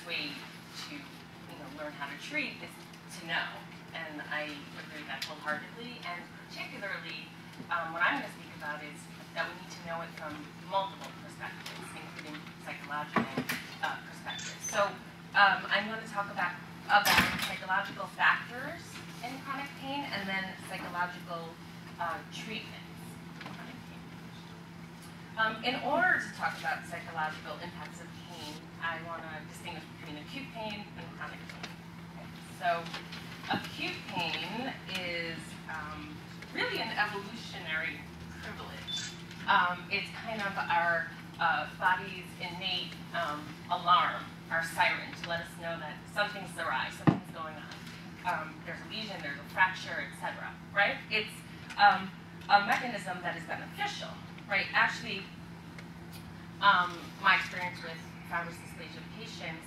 best way to learn how to treat is to know. And I agree with that wholeheartedly. And particularly, what I'm going to speak about is that we need to know it from multiple perspectives, including psychological perspectives. So I'm going to talk about psychological factors in chronic pain and then psychological treatments in chronic pain. In order to talk about psychological impacts of pain, I want to distinguish between acute pain and chronic pain. Okay. So acute pain is really an evolutionary privilege. It's kind of our body's innate alarm, our siren, to let us know that something's awry, something's going on. There's a lesion, there's a fracture, etc. Right? It's a mechanism that is beneficial. Right? Actually, my experience with fibrous dysplasia patients,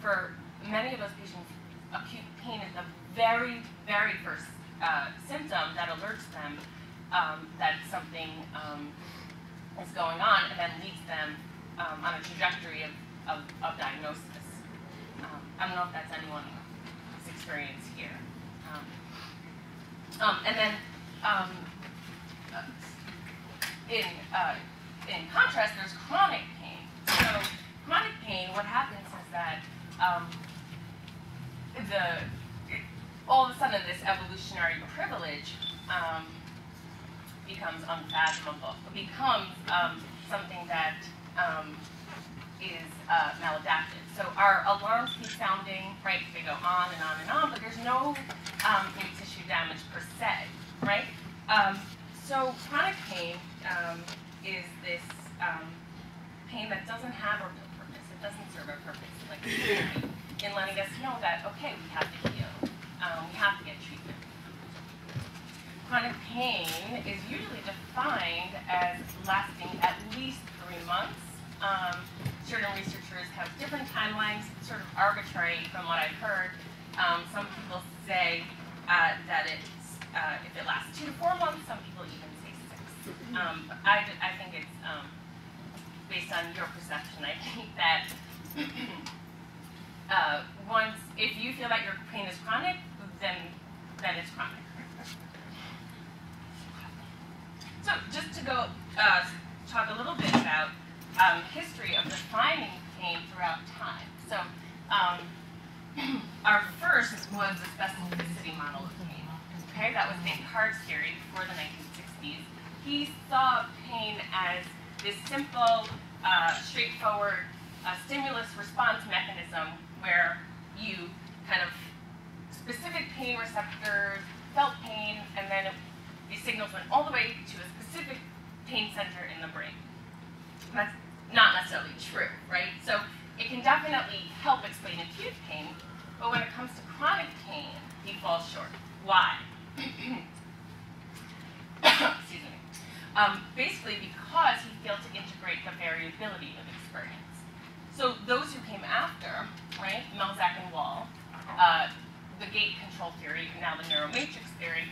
for many of those patients, acute pain is the very, very first symptom that alerts them that something is going on, and then leads them on a trajectory of diagnosis. I don't know if that's anyone's experience here. And then in contrast, there's chronic pain. So chronic pain, what happens is that all of a sudden this evolutionary privilege becomes unfathomable. It becomes something that is maladaptive. So our alarms keep sounding, right? They go on and on and on, but there's no tissue damage per se, right? So chronic pain is this pain that doesn't have a real purpose. It doesn't serve a purpose, like in letting us know that, okay, we have to heal. We have to get treatment. Chronic pain is usually defined as lasting at least 3 months. Certain researchers have different timelines, sort of arbitrary from what I've heard. Some people say that it's, if it lasts 2 to 4 months, some people even say 6. I think it's based on your perception. I think that if you feel that your pain is chronic, then it's chronic. So just to go talk a little bit about history of defining pain throughout time. So our first was the specificity model of pain. Okay, that was Descartes' theory before the 1960s. He saw pain as this simple, straightforward stimulus-response mechanism where you kind of specific pain receptors felt pain, and then these signals went all the way to a specific pain center in the brain. That's not necessarily true, right? So it can definitely help explain acute pain, but when it comes to chronic pain, he falls short. Why? Excuse me. Basically because he failed to integrate the variability of experience. So those who came after, right, Melzack and Wall, the gate control theory, now the neuromatrix theory,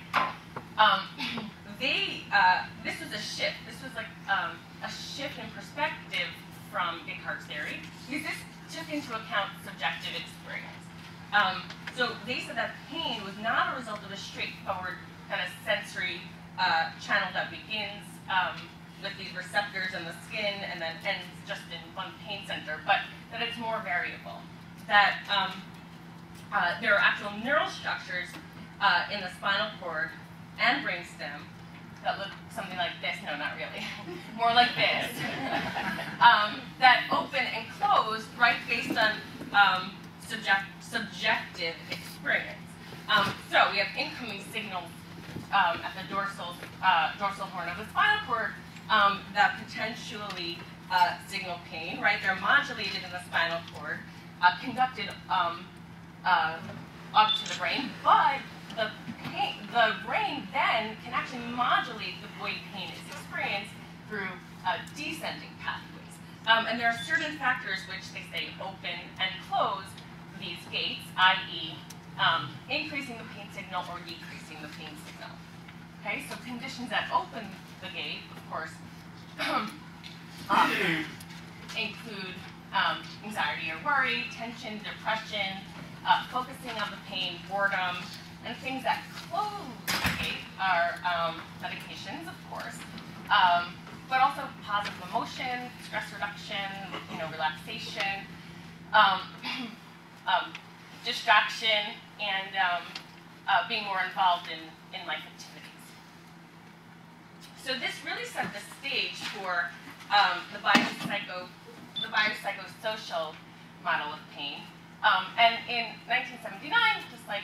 this was a shift. This was like a shift in perspective from Descartes' theory, because this took into account subjective experience. So they said that pain was not a result of a straightforward kind of sensory channel that begins with these receptors in the skin and then ends just in one pain center, but that it's more variable. That there are actual neural structures in the spinal cord and brainstem that look something like this. No, not really. More like this. That open and close, right, based on subjective experience. So we have incoming signals at the dorsal horn of the spinal cord that potentially signal pain, right? They're modulated in the spinal cord, conducted up to the brain, but the brain then can actually modulate the way pain is experienced through descending pathways. And there are certain factors which they say open and close these gates, i.e. Increasing the pain signal or decreasing the pain signal. Okay, so conditions that open the gate, of course, include anxiety severe worry, tension, depression, focusing on the pain, boredom, and things that close the gate are medications, of course, but also positive emotion, stress reduction, relaxation, distraction, and being more involved in life activities. So this really set the stage for the biopsychosocial model of pain. And in 1979, just like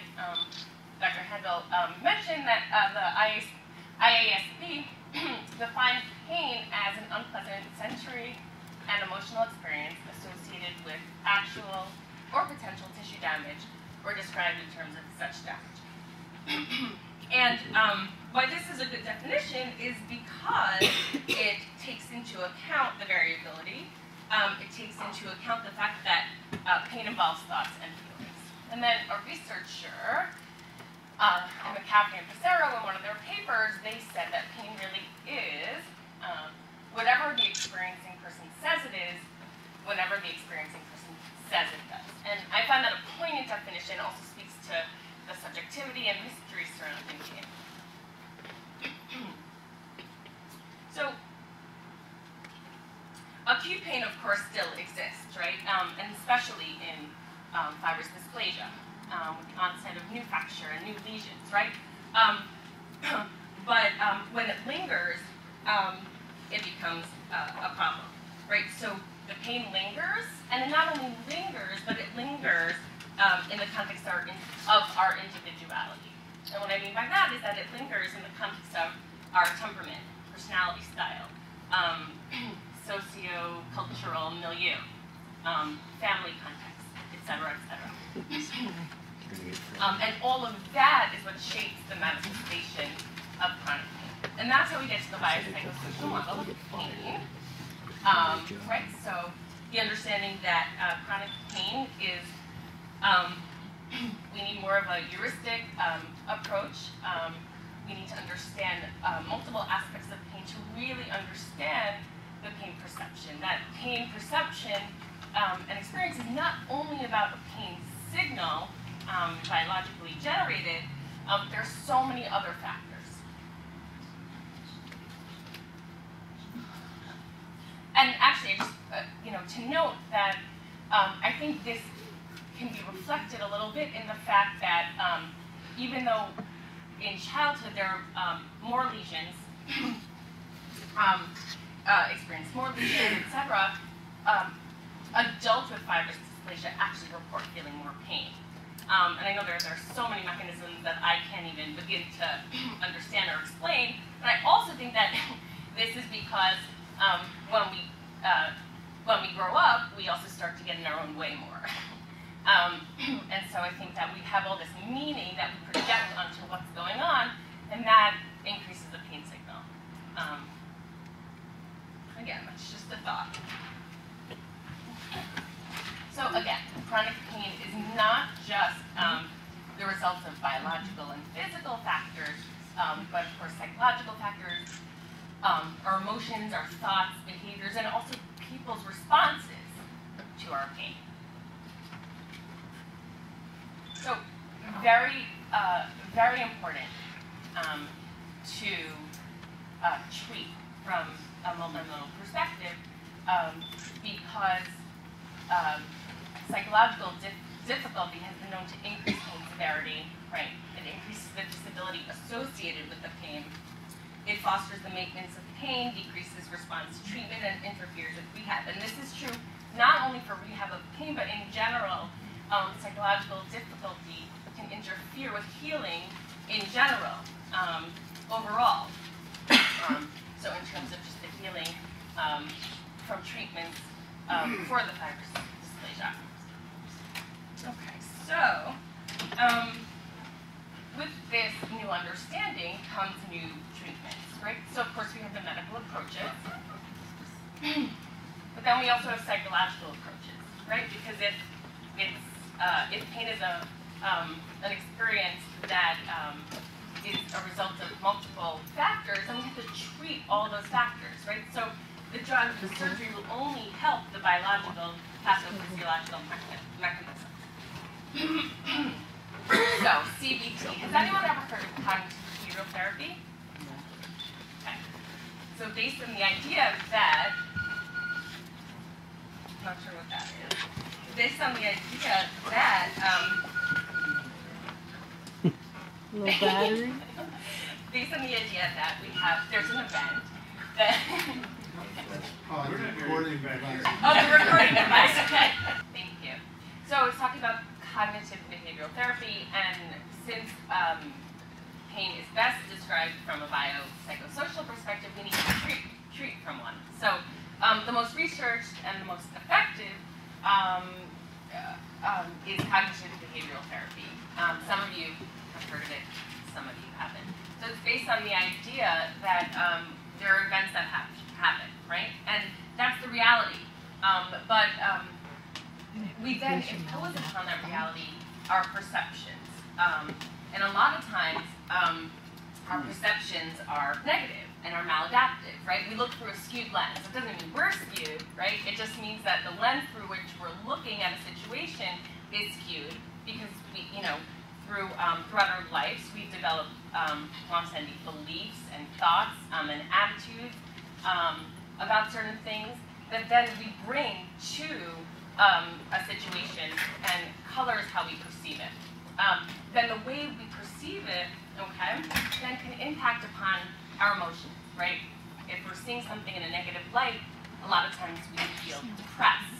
Dr. Handel mentioned, that the IASP defined pain as an unpleasant sensory and emotional experience associated with actual or potential tissue damage, or described in terms of such damage. And why this is a good definition is because it takes into account the variability. It takes into account the fact that pain involves thoughts and feelings. And then a researcher, McCaffrey and Passero, in one of their papers, they said that pain really is whatever the experiencing person says it is, whenever the experiencing person says it does. And I find that a poignant definition also speaks to the subjectivity and mystery surrounding pain. So, acute pain, of course, still exists, right? And especially in fibrous dysplasia, with the onset of new fracture and new lesions, right? But when it lingers, it becomes a problem, right? So the pain lingers, and it not only lingers, but it lingers in the context of our individuality. And what I mean by that is that it lingers in the context of our temperament, personality style, socio-cultural milieu, family context, et cetera, et cetera. And all of that is what shapes the manifestation of chronic pain. And that's how we get to the biopsychosocial model of pain, right? So the understanding that chronic pain is, we need more of a heuristic approach. We need to understand multiple aspects of pain to really understand the pain perception. That pain perception and experience is not only about a pain signal biologically generated, there are so many other factors. And actually, just to note that I think this can be reflected a little bit in the fact that even though in childhood there are more lesions, experience more lesions, etc., adults with fibrous dysplasia actually report feeling more pain. And I know there are so many mechanisms that I can't even begin to understand or explain, but I also think that this is because when we grow up, we also start to get in our own way more. And so I think that we have all this meaning that we project onto what's going on, and that increases the pain signal. Again, that's just a thought. So again, chronic pain is not just the result of biological and physical factors, but of course psychological factors, our emotions, our thoughts, behaviors, and also people's responses to our pain. So very, very important to treat from a multimodal perspective because psychological difficulty has been known to increase pain severity, right? It increases the disability associated with the pain. It fosters the maintenance of pain, decreases response to treatment, and interferes with rehab. And this is true not only for rehab of pain, but in general, psychological difficulty can interfere with healing in general, overall. So in terms of just the healing from treatments for the fibrous dysplasia. Okay, so with this new understanding comes new treatments, right? So of course we have the medical approaches, but then we also have psychological approaches, right? Because if pain is an experience that is a result of multiple factors, then we have to treat all those factors, right? So the drug, the surgery will only help the biological pathophysiological mechanisms. So, CBT. Has anyone ever heard of cognitive behavioral therapy? Okay. So based on the idea that, I'm not sure what that is, based on the idea that, little battery? based on the idea that there's an event that, Oh, the recording device. oh, the recording device, okay. Thank you. So I was talking about cognitive behavioral therapy, and since pain is best described from a biopsychosocial perspective, we need to treat from one. So the most researched and the most effective is cognitive behavioral therapy. Some of you have heard of it, some of you haven't. So it's based on the idea that there are events that happen, right? And that's the reality. But we then impose upon that reality our perceptions. And a lot of times, our perceptions are negative and are maladaptive, right? We look through a skewed lens. It doesn't mean we're skewed, right? It just means that the lens through which we're looking at a situation is skewed because we, throughout our lives, we've developed long-standing beliefs and thoughts and attitudes about certain things that then we bring to a situation and colors how we perceive it. Then the way we perceive it, okay, then can impact upon our emotions, right? If we're seeing something in a negative light, a lot of times we feel depressed,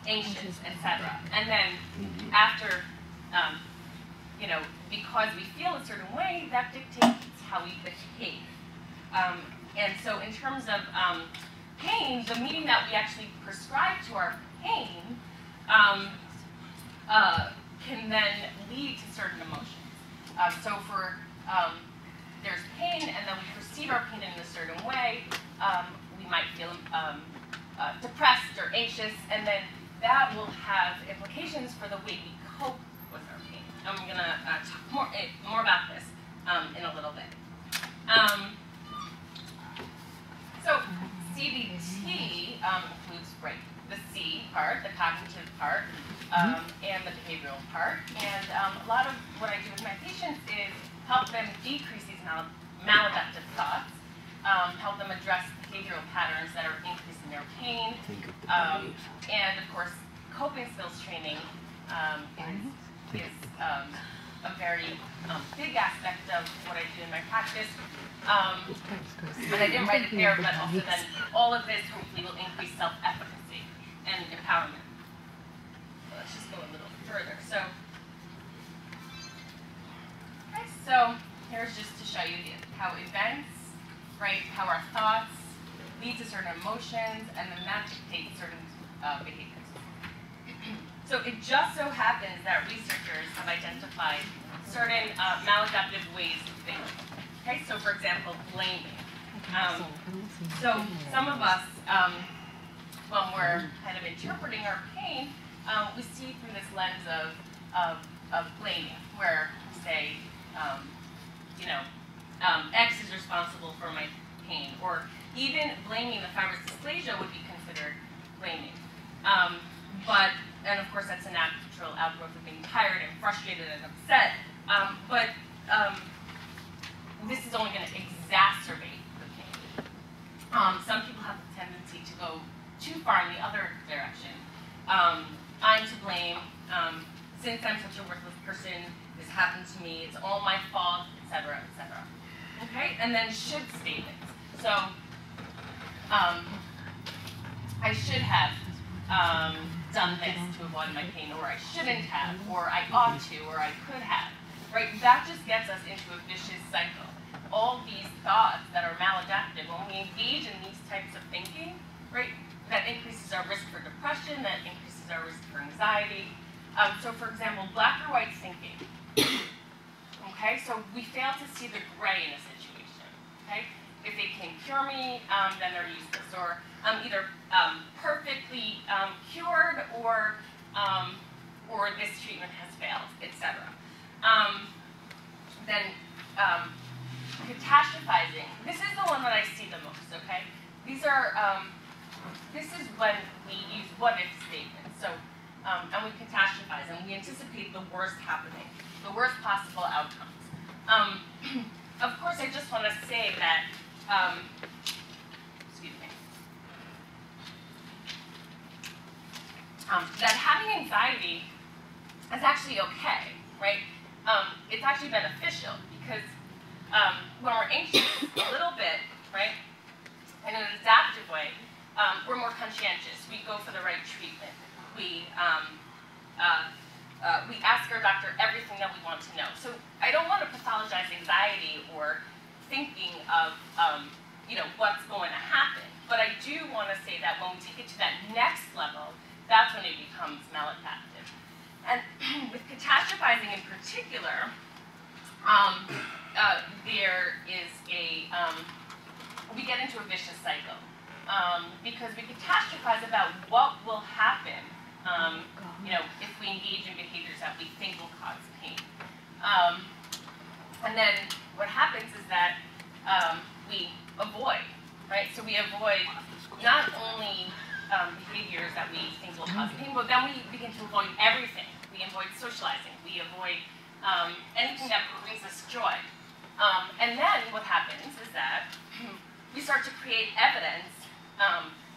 anxious, etc. And then after, because we feel a certain way, that dictates how we behave. And so in terms of pain, the meaning that we actually prescribe to our pain can then lead to certain emotions. So for there's pain, and then we perceive our pain in a certain way, we might feel depressed or anxious, and then that will have implications for the way we cope with our pain. I'm going to talk more about this in a little bit. So CBT includes the C part, the cognitive part, and the behavioral part. And a lot of what I do with my patients is help them decrease these maladaptive thoughts, help them address behavioral patterns that are increasing their pain, and of course, coping skills training is a very big aspect of what I do in my practice. And I didn't write it there, but also then all of this hopefully will increase self-efficacy and empowerment. So let's just go a little further. So here's just to show you how events, right, how our thoughts lead to certain emotions, and then that dictates certain behaviors. So it just so happens that researchers have identified certain maladaptive ways of thinking. Okay, so for example, blaming. So some of us, when we're kind of interpreting our pain, we see through this lens of blaming, where we say, X is responsible for my pain, or even blaming the fibrous dysplasia would be considered blaming. And of course that's a natural outgrowth of being tired and frustrated and upset, but this is only going to exacerbate the pain. Some people have a tendency to go too far in the other direction. I'm to blame, since I'm such a worthless person, this happened to me, it's all my fault, etc., etc. Okay, and then should statements. So, I should have done this to avoid my pain, or I shouldn't have, or I ought to, or I could have. Right? That just gets us into a vicious cycle. All these thoughts that are maladaptive, when we engage in these types of thinking, right, that increases our risk for depression, that increases our risk for anxiety. So for example, black or white thinking. Okay, so we fail to see the gray in a situation. Okay? If they can cure me, then they're useless, or I'm either perfectly cured, or this treatment has failed, etc. Then catastrophizing. This is the one that I see the most. Okay, these are this is when we use what-if statements. So, and we catastrophize, and we anticipate the worst happening, the worst possible outcomes. Of course, I just want to say that, excuse me, that having anxiety is actually okay, right? It's actually beneficial because when we're anxious a little bit, right, in an adaptive way, we're more conscientious. We go for the right treatment. We ask our doctor everything that we want to know. So I don't want to pathologize anxiety or thinking of what's going to happen. But I do want to say that when we take it to that next level, that's when it becomes maladaptive. And with catastrophizing in particular, there is we get into a vicious cycle because we catastrophize about what will happen if we engage in behaviors that we think will cause pain. And then what happens is that we avoid, right? So we avoid not only behaviors that we think will cause pain, but then we begin to avoid everything. We avoid socializing. We avoid anything that brings us joy. And then what happens is that we start to create evidence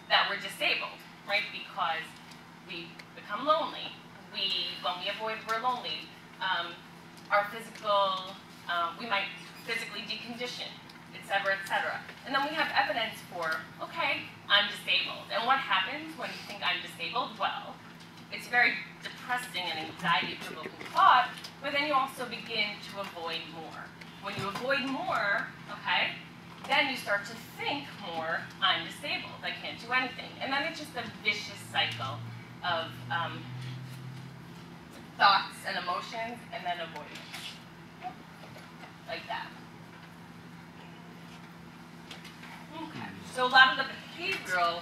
that we're disabled, right? Because we become lonely. When we avoid, we're lonely. Our physical, we might physically decondition, et cetera, and then we have evidence for, okay, I'm disabled. And what happens when you think I'm disabled? Well, it's very depressing and anxiety-provoking thought, but then you also begin to avoid more. When you avoid more, okay, then you start to think more, I'm disabled, I can't do anything. And then it's just a vicious cycle of thoughts and emotions, and then avoidance. Like that. Okay. So a lot of the behavioral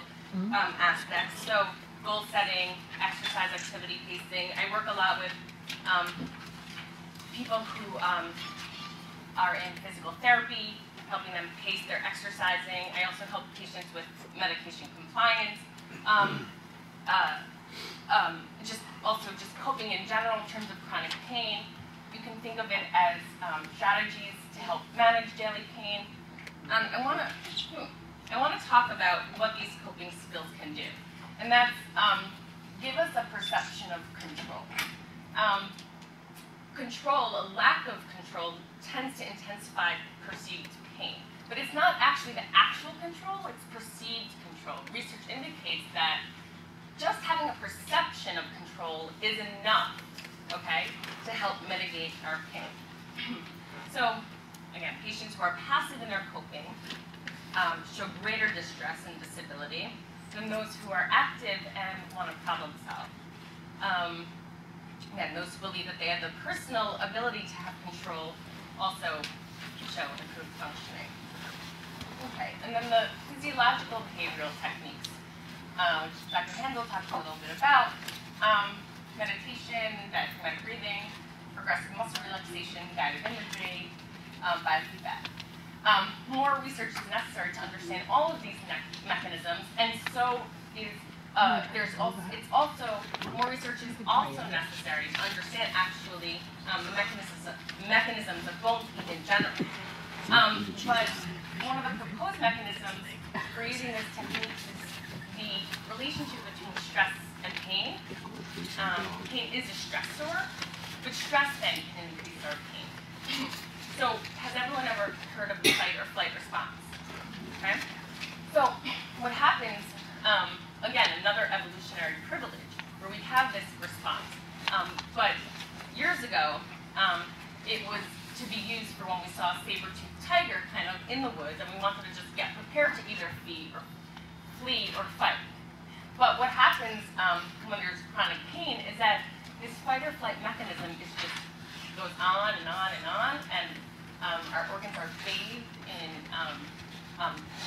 aspects, so goal setting, exercise activity pacing. I work a lot with people who are in physical therapy, helping them pace their exercising. I also help patients with medication compliance. Just coping in general in terms of chronic pain. You can think of it as strategies to help manage daily pain. I want to talk about what these coping skills can do, and that's give us a perception of control. A lack of control tends to intensify perceived pain, but it's not actually the actual control, it's perceived control. Research indicates that just having a perception of control is enough, okay, to help mitigate our pain. So, again, patients who are passive in their coping show greater distress and disability than those who are active and want to problem solve. Again, those who believe that they have the personal ability to have control also show improved functioning. Okay, and then the physiological behavioral techniques, which Dr. Handel talked a little bit about, meditation, diaphragmatic breathing, progressive muscle relaxation, guided imagery, biofeedback. More research is necessary to understand all of these mechanisms, and so is more research is also necessary to understand actually the mechanisms of bone pain in general. But one of the proposed mechanisms for using this technique is the relationship between stress and pain. Pain is a stressor, but stress then can increase our pain. So, has everyone ever heard of the fight or flight response? Okay? So, what happens, again, another evolutionary privilege, where we have this response. But years ago, it was to be used for when we saw a saber-toothed tiger kind of in the woods, and we wanted to just get prepared to either flee or fight. But what happens when there's chronic pain is that this fight or flight mechanism is just goes on and on and on, and our organs are bathed in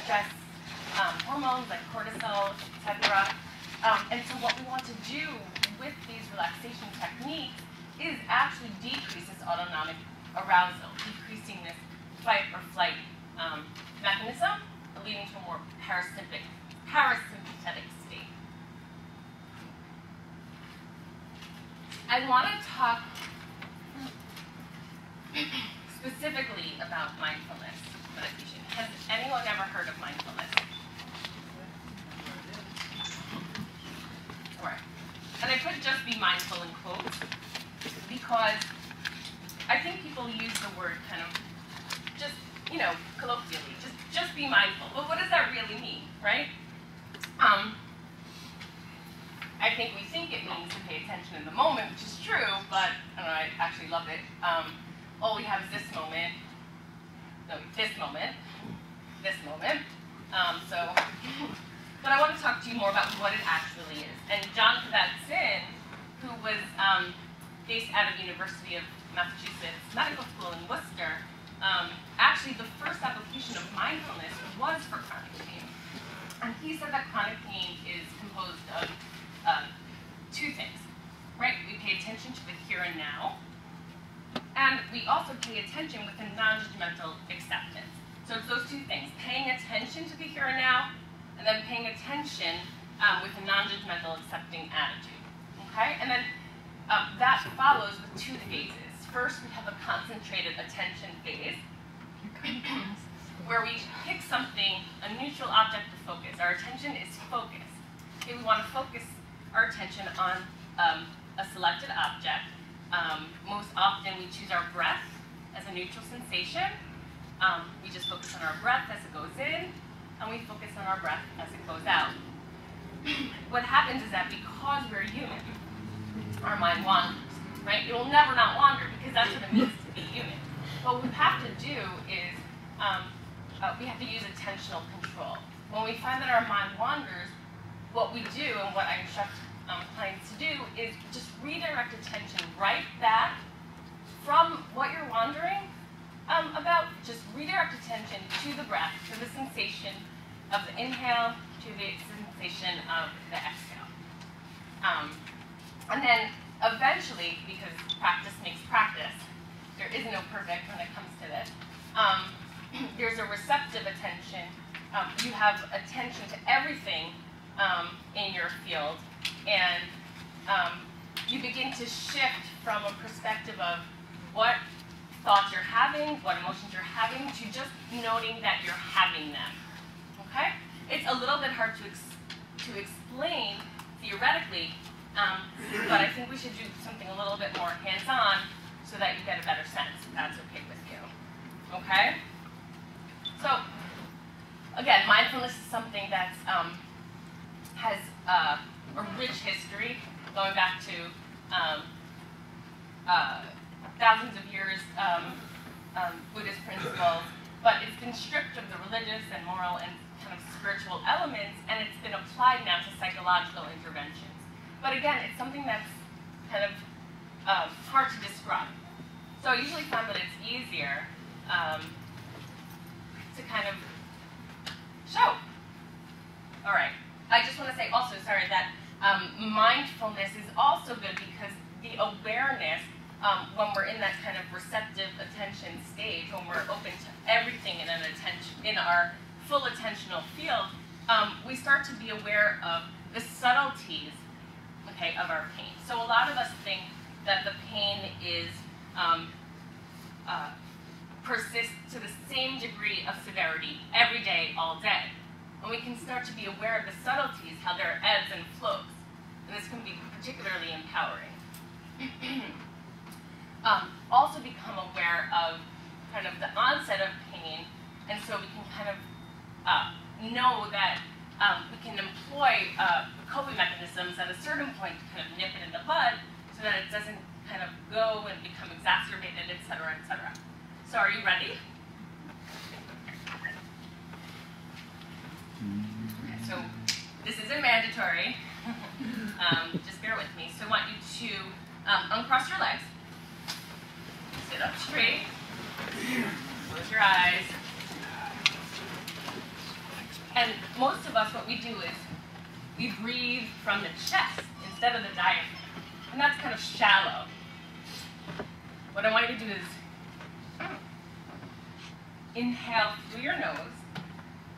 stress hormones like cortisol, etc. And so what we want to do with these relaxation techniques is actually decrease this autonomic arousal, decreasing this fight or flight mechanism, leading to a more parasympathetic parasympathetic state. I want to talk specifically about mindfulness meditation. Has anyone ever heard of mindfulness? All right. And I put just be mindful in quotes because I think people use the word kind of just, colloquially, just be mindful. But what does that really mean, right? I think we think it means to pay attention in the moment, which is true, but I don't know, I actually love it. All we have is this moment. No, this moment. But I want to talk to you more about what it actually is. And John Kabat-Zinn, who was based out of University of Massachusetts Medical School in Worcester, actually the first application of mindfulness was for chronic pain. And he said that chronic pain is composed of two things, right? We pay attention to the here and now, and we also pay attention with a non-judgmental acceptance. So it's those two things, paying attention to the here and now, and then paying attention with a non-judgmental accepting attitude, okay? And then that follows with two phases. First, we have a concentrated attention phase, where we pick something, a neutral object to focus. Our attention is focused. Okay, we want to focus our attention on a selected object. Most often we choose our breath as a neutral sensation. We just focus on our breath as it goes in, and we focus on our breath as it goes out. What happens is that because we're human, our mind wanders, right? It will never not wander because that's what it means to be human. What we have to do is we have to use attentional control. When we find that our mind wanders, what we do and what I instruct clients to do is just redirect attention right back from what you're wondering about. Just redirect attention to the breath, to the sensation of the inhale, to the sensation of the exhale. And then eventually, because practice makes practice, there is no perfect when it comes to this, there's a receptive attention. You have attention to everything in your field, and you begin to shift from a perspective of what thoughts you're having, what emotions you're having, to just noting that you're having them, okay? It's a little bit hard to explain theoretically, but I think we should do something a little bit more hands-on so that you get a better sense, if that's okay with you, okay? So, again, mindfulness is something that has a rich history, going back to thousands of years, Buddhist principles, but it's been stripped of the religious and moral and kind of spiritual elements, and it's been applied now to psychological interventions. But again, it's something that's kind of hard to describe. So I usually find that it's easier to kind of show. All right. I just want to say also, sorry, that mindfulness is also good because the awareness, when we're in that kind of receptive attention stage, when we're open to everything in our full attentional field, we start to be aware of the subtleties, okay, of our pain. So a lot of us think that the pain is persists to the same degree of severity every day, all day. And we can start to be aware of the subtleties, how there are ebbs and flows. And this can be particularly empowering. Also become aware of kind of the onset of pain, and so we can kind of know that we can employ coping mechanisms at a certain point to kind of nip it in the bud so that it doesn't kind of go and become exacerbated, et cetera, et cetera. So are you ready? Okay, so this isn't mandatory. Just bear with me. So I want you to uncross your legs, sit up straight, close your eyes. And most of us, what we do is we breathe from the chest instead of the diaphragm. And that's kind of shallow. What I want you to do is inhale through your nose,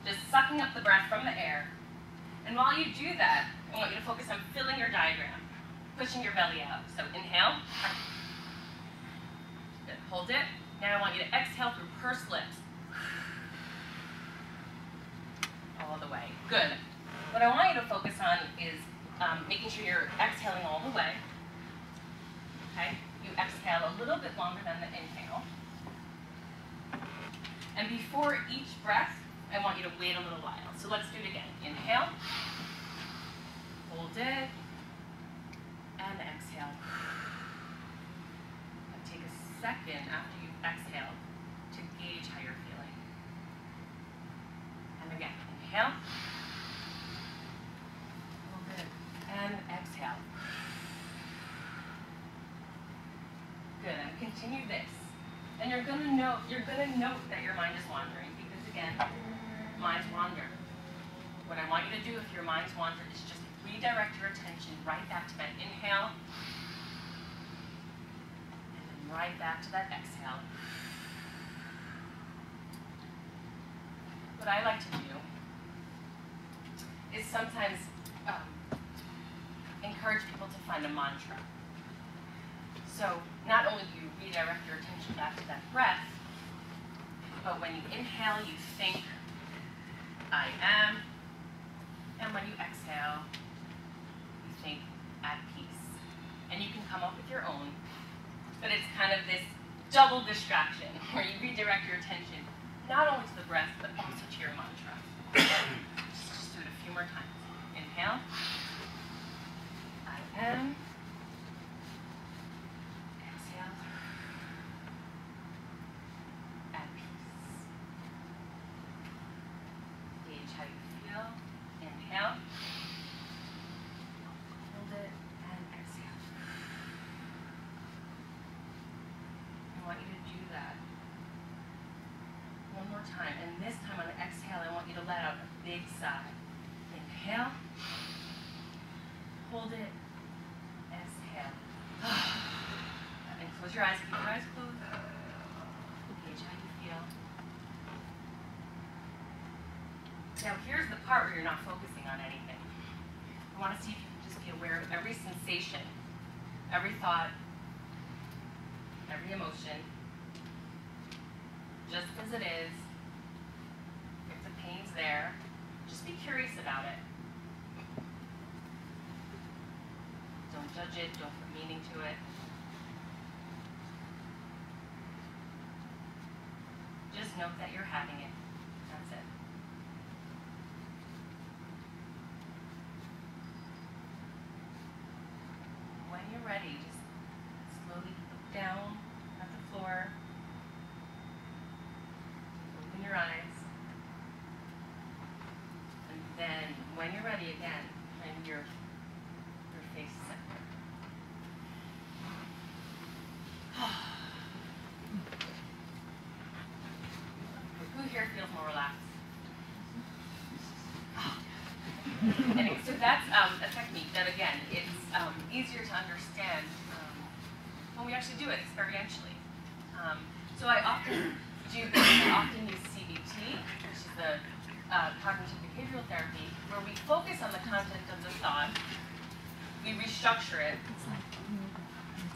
just sucking up the breath from the air, And while you do that, I want you to focus on filling your diaphragm, pushing your belly out. So inhale. Good. Hold it. Now I want you to exhale through pursed lips. All the way. Good. What I want you to focus on is making sure you're exhaling all the way. Okay? You exhale a little bit longer than the inhale. And before each breath, I want you to wait a little while. So let's do it again. Inhale. Hold it. And exhale. And take a second after you've exhaled to gauge how you're feeling. And again, inhale. Hold it. And exhale. Good. And continue this. And you're gonna note that your mind is wandering, because again, minds wander. What I want you to do if your mind's wander is just redirect your attention right back to that inhale, and then right back to that exhale. What I like to do is sometimes encourage people to find a mantra. So not only do you redirect your attention back to that breath, but when you inhale, you think, I am, and when you exhale, you think, at peace. And you can come up with your own, but it's kind of this double distraction where you redirect your attention not only to the breath, but also to your mantra. Just do it a few more times. Inhale, I am. Inhale, hold it, and exhale. I want you to do that one more time, and this time on the exhale, I want you to let out a big sigh. Inhale, hold it, exhale. And close your eyes, keep your eyes closed. Gauge how you feel. Now here's the part where you're not focusing on anything. I want to see if you can just be aware of every sensation, every thought, every emotion, just as it is. If the pain's there, just be curious about it. Don't judge it, don't put meaning to it. Just note that you're having it. That's it. When you're ready, just slowly look down at the floor. Open your eyes. And then, when you're ready again, bring your face center. Who here feels more relaxed? Anyway, so that's a technique that, again, it's easier to understand when we actually do it experientially. So I often use CBT, which is the cognitive behavioral therapy, where we focus on the content of the thought, we restructure it,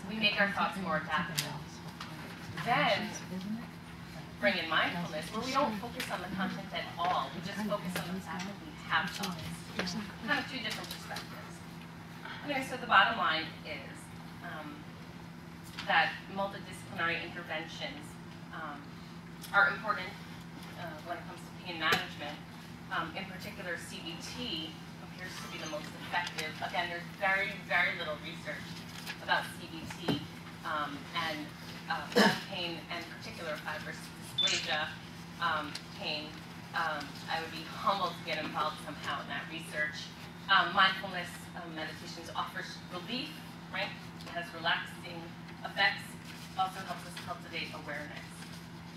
we make our thoughts more adaptable. Then bring in mindfulness, where we don't focus on the content at all, we just focus on the fact that we have thoughts. Kind of two different perspectives. Anyway, so the bottom line is that multidisciplinary interventions are important when it comes to pain management. In particular, CBT appears to be the most effective. Again, there's very, very little research about CBT and back pain, and particular fibrous dysplasia pain. I would be humbled to get involved somehow in that research. Mindfulness meditations offers relief, right? It has relaxing effects, also helps us cultivate awareness.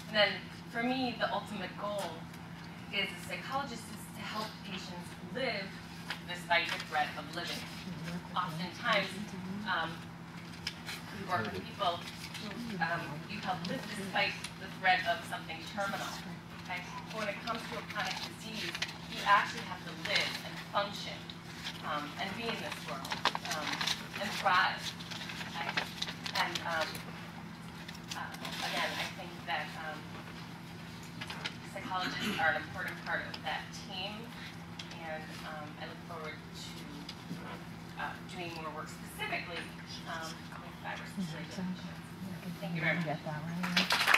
And then, for me, the ultimate goal is a psychologist is to help patients live despite the threat of living. Oftentimes, we work with people who you help live despite the threat of something terminal. Okay? But when it comes to a chronic disease, you actually have to live and function and be in this world and thrive. Again, I think that psychologists are an important part of that team, and I look forward to doing more work specifically with fibrous dysplasia patients. Thank you very much.